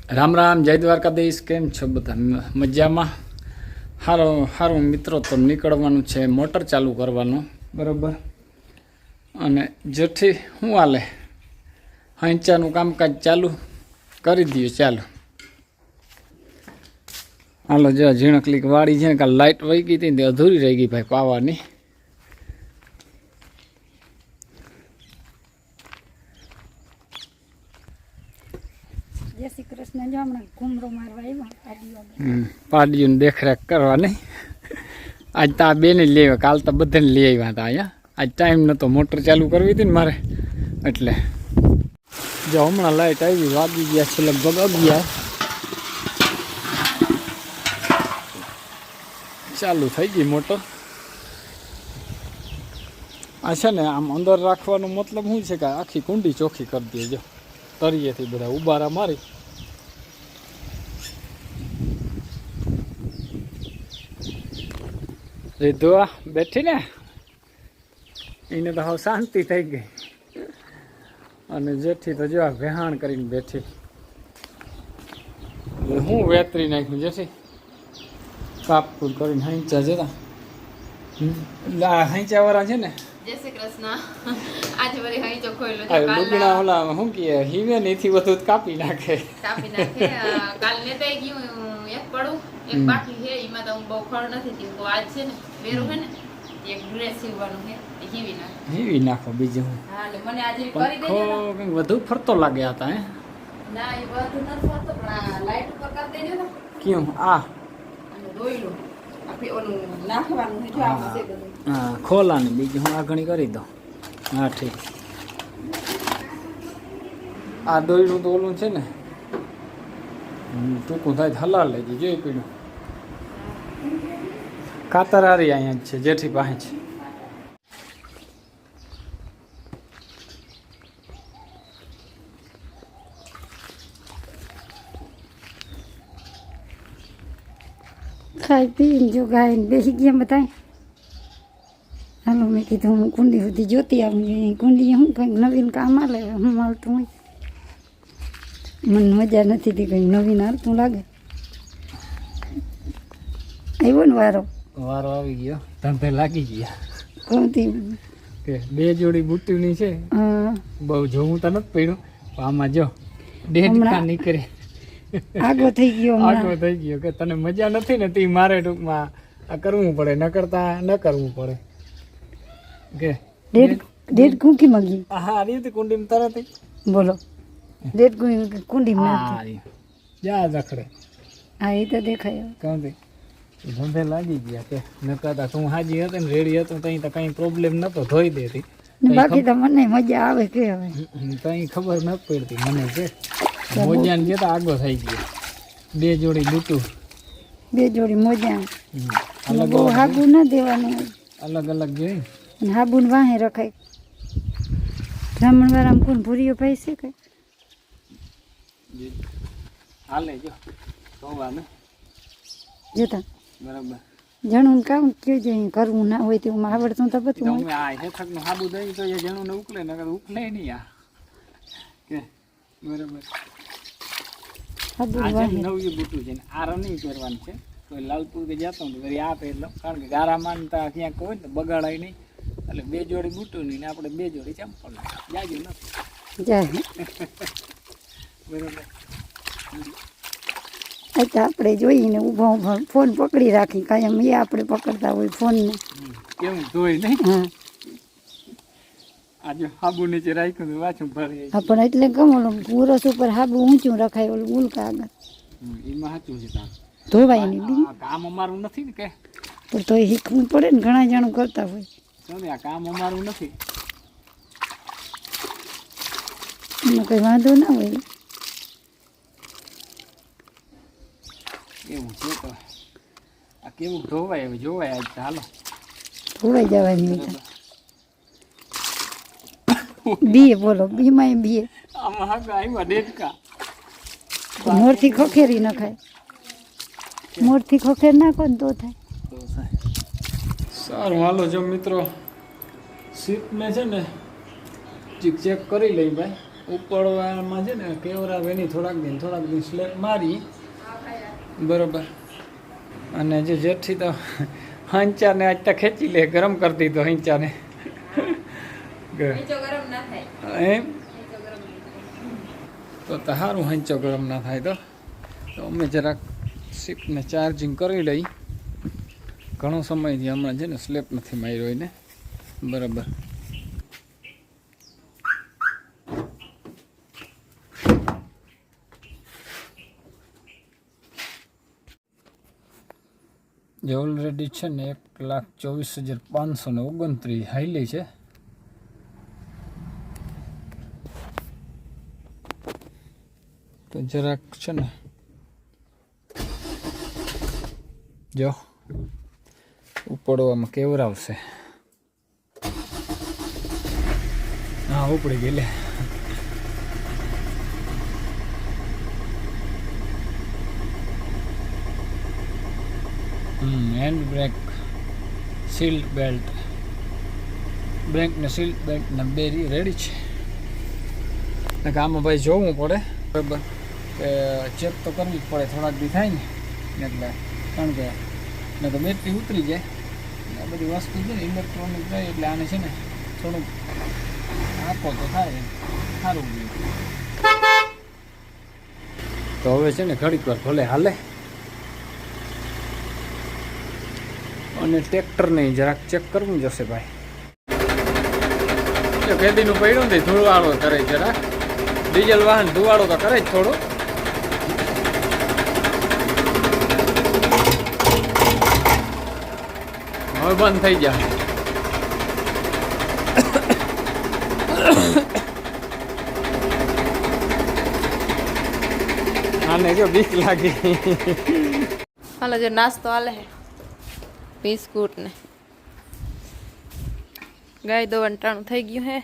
રામ રામ, જય દ્વારકાધીશ. કેમ છો બધા? મજામાં? સારું મિત્રો, તો નીકળવાનું છે, મોટર ચાલુ કરવાનું, બરાબર. અને જેથી શું હાલે, હંચાનું કામકાજ ચાલુ કરી દઈએ. ચાલો હાલો. જો ઝીણકલીક વાડી છે ને, કાલ લાઇટ વહી ગઈ હતી ને અધૂરી રહી ગઈ ભાઈ પાવાની. જય શ્રી કૃષ્ણ. જો હમણાં ઘૂમરો મારવા આવ્યા પાડીઓની દેખરેખ કરવાની. આજ તો આ બેને લઈ આવ્યા, કાલ તો બધાને લઈ આવ્યા હતા અહીંયા. આજ ટાઈમ નહોતો, મોટર ચાલુ કરવી હતી ને મારે, એટલે જો હમણાં લાઇટ આવી, વાગી ગયા છે લગભગ 11. ચાલુ થઈ ગઈ મોટર. આ છે ને આમ અંદર રાખવાનો મતલબ શું છે કે આખી કુંડી ચોખ્ખી કરી દે. જો તળિયેથી બધા ઉબારા મારી રીધવા બેઠી ને, એને તો હવે શાંતિ થઈ ગઈ. અને જેઠી તો જો આ વેહાણ કરીને બેઠી. હું વેતરી નાખ્યું જેથી કાપકૂપ કરીને હંચા જતા. એટલે આ હંચા વાળા છે ને, જય શ્રી કૃષ્ણ. આજે વળી હંચો ખોઈલો છે. લુગડા ઓલા શું કહે હિવે ને એથી બધું કાપી નાખે. કાલ નેતાઈ ગયું એક પડું, એક બાકી છે. એમાં તો હું બહુ ખડ નથી થયું. તો આજ છે ને વેરું છે ને એક ડ્રેસ સીવવાનું છે, એ હીવી નાખો. બીજું હું હા, એટલે મને આજે કરી દેજો. કંઈક વધુ ફરતો લાગે હતા. હે ના, એ બધું નથી ફરતો, પણ આ લાઈટ ઉપર કરી દેજો ને. કેમ? આ અને દોયલું આપણે ઓલું નાખવાનું છે. જો આમાં છે બધું. હા, ખોલાને બીજું હું આગળ કરી દઉં. હા ઠીક. આ દોયડું તો ઓલું છે ને, ટૂંકું થાય હલાલ લેજે. જોઈ પીડું કાતર હારી અહીંયા જ છે, જેઠી પાસે છે. ખાઈ પીને જો ગાયને બેસી ગયા બધા. હાલો, મેં કીધું હું કુંડી સુધી જોતી આવું જોઈએ. કુંડી શું કંઈક નવીન કામ આલે, હું હાલતું હોય. મને મજા નથી થતી, કંઈક નવીન હાલતું લાગે. આવ્યો ને વારો આવી ગયો, ધંધે લાગી ગયા. કોણથી કે 2 જોડી બુટ્ટીની છે. હા, બહુ જોવું તો નથી પડ્યું, આમાં જો ડેઢકા નીકળે. આગો થઈ ગયો, આગો થઈ ગયો. કે તને મજા નથી ને તી મારે ટૂંકમાં આ કરવું પડે, ન કરતા ન કરવું પડે. કે ડેઢ કુંકી મગી. હા, આવી હતી કુંડીમાં તરત બોલો, ડેઢ કુંડી જા રખડે. હા, એ તો દેખાય. કાંતિ ધંધે લાગી ગયા. કે ન કરતા તું હાજી હતી ને રેડી હતો તો તો કઈ પ્રોબ્લેમ નતો, ધોઈ દેતી. બાકી તો મને મજા આવે કે હવે કઈ ખબર ન પડતી મને. કે મોજા ને જતા આગો થઈ ગયો. 2 જોડી બુટું, 2 જોડી મોજા. અલગ બહુ હાબુ ના દેવાનું, અલગ અલગ જોઈ. હાબુ ને વાહે રખાય. બ્રાહ્મણ વાળામાં કોણ ભૂરીઓ ભાઈ છે કે હાલે જો ધોવાને જોતા બરાબર. જણું કામ કયો જોઈએ, કરવું ના હોય તેવું આવડતું તો બધું હોય. આ હેઠકનું હાબુ દઈ તો એ જણું ને ઉકલે, નકર ઉકલે નહીં. આ કે બરાબર. હાબુ આ વાહે નવું બુટું છે ને, આ રનિંગ પહેરવાનું છે. તો લાલપુર કે જતો ને વળી આ પહેરલો, કારણ કે ગારા માનતા ક્યાંક હોય ને બગાડાય નહીં. એટલે 2 જોડી બુટું નહીં ને આપણે 2 જોડી ચંપલ જાજુ નથી. જાય બરાબર. એટલે આપણે જોઈને ઊભા ઊભા ફોન પકડી રાખી કાયમ. એ આપણે પકડતા હોય ફોનને. કેવું ધોઈ નહીં. હા આજે હાબુ નીચે રાખ્યું તો વાંચું ભરી. હા, પણ એટલે ગમો પુરસ ઉપર હાબુ ઊંચું રખાય, ઓલું ઉલકા આગળ એમાં સાચું છે. તાર ધોવાય નહીં બીજું. આ કામ અમારું નથી ને, કે પણ તો એ શીખવું પડે ને, ઘણા જણું કરતા હોય. આ કામ અમારું નથી. એમાં કંઈ વાંધો ના હોય. એવું છે તો આ કેવું ધોવાય હવે જોવાય. આજ ચાલો ધોવાઈ જવાની બીએ. બોલો, બીમાં બીએ. આમાં હગા આવ્યા ડેટકા. મોરથી ખોખેરી નખાય. મોરથી ખોખેર નાખો ને તો થાય. સારું હાલો. જો મિત્રો સીટને છે ને ચેક કરી લઈ ભાઈ. ઉપડવામાં છે ને કેવરા વેની થોડાક દિન સ્લેપ મારી બરોબર. અને જે જેઠી તો હંચાને આજ તો ખેંચી લે, ગરમ કરી દીધો હંચાને. નીચો ગરમ ના થાય. એમ તો સારું હંચો ગરમ ના થાય તો અમે જરાક સીપને ચાર્જિંગ કરી લઈ. ઘણો સમયથી હમણાં છે ને સ્લેપ નથી માર્યો એને બરાબર. જે ઓલરેડી છે ને 1,24,529 હાઈલી છે. તો જરાક છે ને જો ઉપડવામાં કેવરાવશે. હા ઉપડી ગઈ લે. Hand brake, seat belt, brake ને સીટ બેલ્ટ ને બે રેડી છે. ને આમાં ભાઈ જોવું પડે બરાબર કે ચેક તો કરવી જ પડે, થોડાક દી થાય ને એટલે. કારણ કે ને તો બેટરી ઉતરી જાય આ બધી વસ્તુ છે ને ઇલેક્ટ્રોનિક જાય એટલે આને છે ને થોડુંક આપો તો થાય સારું. તો હવે છે ને ઘડીક વાર ભલે હાલે. અને ટ્રેક્ટરને જરાક ચેક કરવું જશે ભાઈ. ખેતીનું પડ્યું ને ધુવાળો કરે જરાક. ડીઝલ વાહન ધુવાળો તો કરે જ થોડો. હવે બંધ થઈ જાય. આને જો બીક લાગી. હાલો જો નાસ્તો હાલે હે, બિસ્કુટ ને ગાય દોવાનું ટાણું થઈ ગયું હે.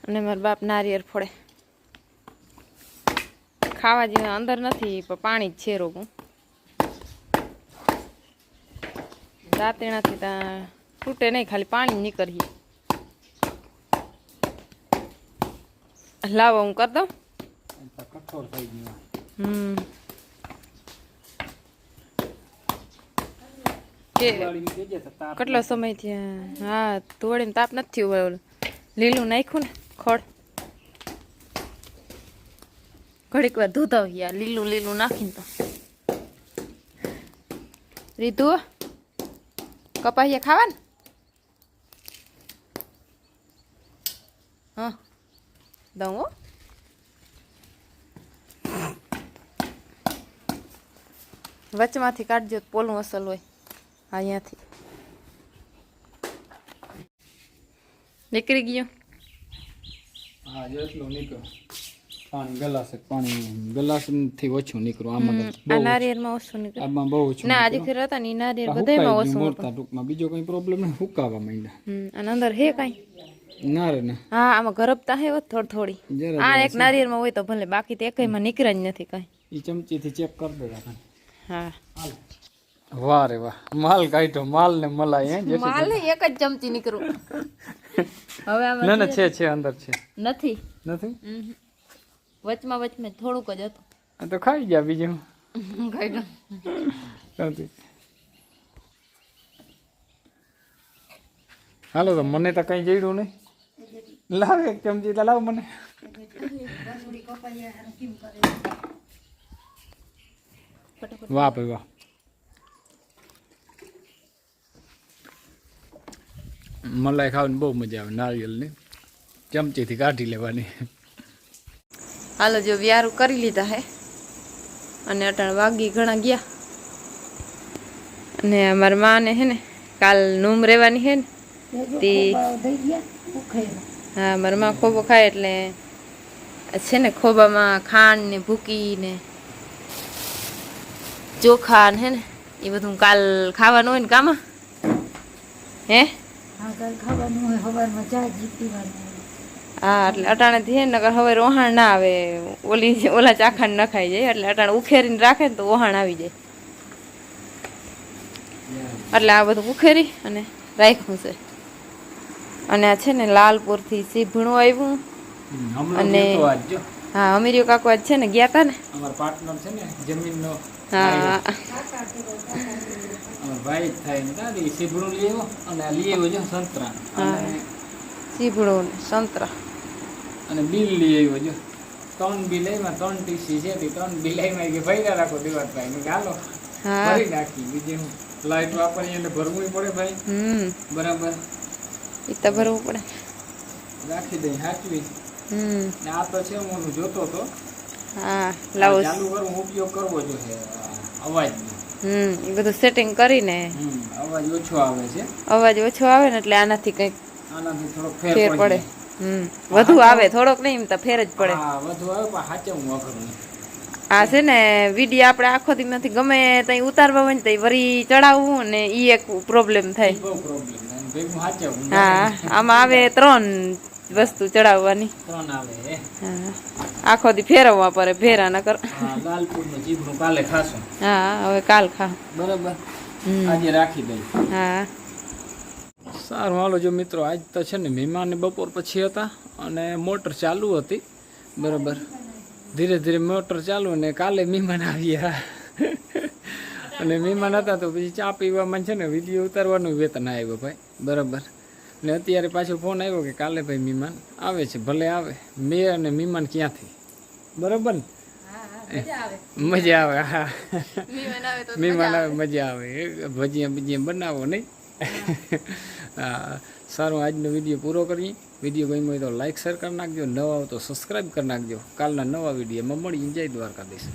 અને મારા બાપ નારિયેળ ફોડે. ખાવા જેવા અંદર નથી પણ પાણી જ છે રોગું. દાંતેણાથી ત્યાં તૂટે નહીં, ખાલી પાણી નીકળીએ. લાવો હું કરી દઉં. કઠોર થઈ ગયું. કેટલો સમય થયા? હા ધોળીને તાપ નથી થયું. લીલું નાખ્યું ને ખડ, ઘડીક વાર ધોતા ગયા લીલું નાખીને. તો રીતુ કપાહિયા ખાવા ને? હા દઉં હો. વચમાંથી કાઢજો પોલું અસલ હોય. અહીંયાથી નીકળી ગયો. હા જેટલું નીકળ્યું પાણી ગલાસથી ઓછું નીકળ્યું. આમાં આ નારિયેળમાં ઓછું નીકળ્યું. આમાં બહુ ઓછું. ના આજે ખરા હતા ને નારિયેળ બધાયમાં ઓછું મોરતા ટૂંકમાં બીજો કઈ પ્રોબ્લેમ નહીં. હુકાવા માંડ્યા. અને અંદર હે કાંઈ ના રે ના. હા આમાં ગરબતા હે થોડી. આ એક નારિયેળમાં હોય તો ભલે, બાકી તો એકમાં નીકળે જ નથી કાંઈ. એ ચમચીથી ચેક કરી દેતા. હા વાહ રે વાહ, માલ કાઢ્યો. માલ ને મલાઈ હે. માલ એક જ ચમચી નીકળું. હવે ના ના છે અંદર છે. નથી વચમાં થોડુંક જ હતું. આ તો ખાઈ ગયા બીજું. હાલો તો મને તો કઈ જડ્યું નહીં. લાવ એક ચમચી તો લાવ મને. વાહ ભાઈ વાહ. મલાઈ ખાવાની બહુ મજા આવે. નારિયેળની ચમચીથી કાઢી લેવાની. હાલો જો વ્યારું કરી લીધા હે. અને અટાણ વાગી ઘણા ગયા. અને અમારા માને હે ને કાલ નૂમ રહેવાની હે ને તે હા મારા માં ખોબો ખાય એટલે છે ને ખોબામાં ખાંડ ને ભૂકી ને ચોખા ને હે ને એ બધું કાલ ખાવાનું હોય ને કામાં હે. હા એટલે અટાણેથી હે નકર હવે ઓહાણ ના આવે. ઓલા ચાખા ન ખાઈ જાય એટલે અટાણે ઉખેરીને રાખે ને તો ઓહાણ આવી જાય. એટલે આ બધું ઉખેરી અને રાખ્યું છે. અને આ છે ને લાલપુરથી સીભણું આવ્યું. હમણાં અને- ગયો તો આજ જો હા અમીરિયો કાકો આજ છે ને ગયા તા ને. અમારા પાર્ટનર છે ને જમીનનો હા અમારા ભાઈ જ થાય ને દાદી સીભડું લઈ આવ્યો અને આ લઈ આવ્યો જો સંતરા અને સીભણું ને સંતરા. અને બિલ લઈ આવ્યો જો 3 બિલ આવ્યા 3 ટીસી છે તે 3 બિલ આવ્યા કે ભર્યા રાખો દિવાળભાઈ મેં હાલો હા ભરી નાખી બીજું હું લાઈટ વાપરીએ એટલે ભરવું પડે ભાઈ બરાબર એ તો ભરવું પડે. રાખી દઈ સાચવી ને આ તો છે હું જોતો તો હા લાવો. ચાલુ કરવું ઉપયોગ કરવો જોઈએ અવાજનો એ બધું સેટિંગ કરીને અવાજ ઓછો આવે છે અવાજ ઓછો આવે ને એટલે આનાથી કંઈક આનાથી થોડોક ફેર ફેર પડે. પડે વધુ આવે થોડોક નહીં એમ તો ફેર જ પડે. હા વધુ આવે પણ સાચવવું અઘરું નહીં. આ છે ને વિડીયો આપણે આખો દીમાંથી ગમે ત્યાં ઉતારવા હોય ને તો વરી ચડાવવું ને ઈ એક પ્રોબ્લેમ થાય. બહુ પ્રોબ્લેમ ભેગું સાચવવું હા આમાં આવે 3 વસ્તુ ચડાવવાની. 3 આવે હા આખો દી ફેરવવા પડે ભેરા ન કર. હા લાલપુરનું જીભરું કાલે ખાશું હા હવે કાલ ખા. બરાબર આજે રાખી દઈ. હા સારું હાલો જો મિત્રો આજ તો છે ને મહેમાન બપોર પછી હતા અને મોટર ચાલુ હતી બરાબર ધીરે ધીરે મોટર ચાલુ ને કાલે મહેમાન આવ્યા અને મહેમાન હતા તો પછી ચા પીવામાં છે ને વિડીયો ઉતારવાનું વેતન આવ્યો ભાઈ બરાબર ને અત્યારે પાછો ફોન આવ્યો કે કાલે ભાઈ મહેમાન આવે છે ભલે આવે મેં અને મહેમાન ક્યાંથી બરાબર ને મજા આવે હા મહેમાન આવે મજા આવે ભજીયા ભજીયા બનાવો નહીં હા સારું આજનો વિડીયો પૂરો કરીએ. વિડીયો ગમ્યો હોય તો લાઈક શેર કરી નાખજો, નવા હો તો સબસ્ક્રાઈબ કરી નાખજો. કાલના નવા વિડીયોમાં મળીએ. જય દ્વારકાધીશ.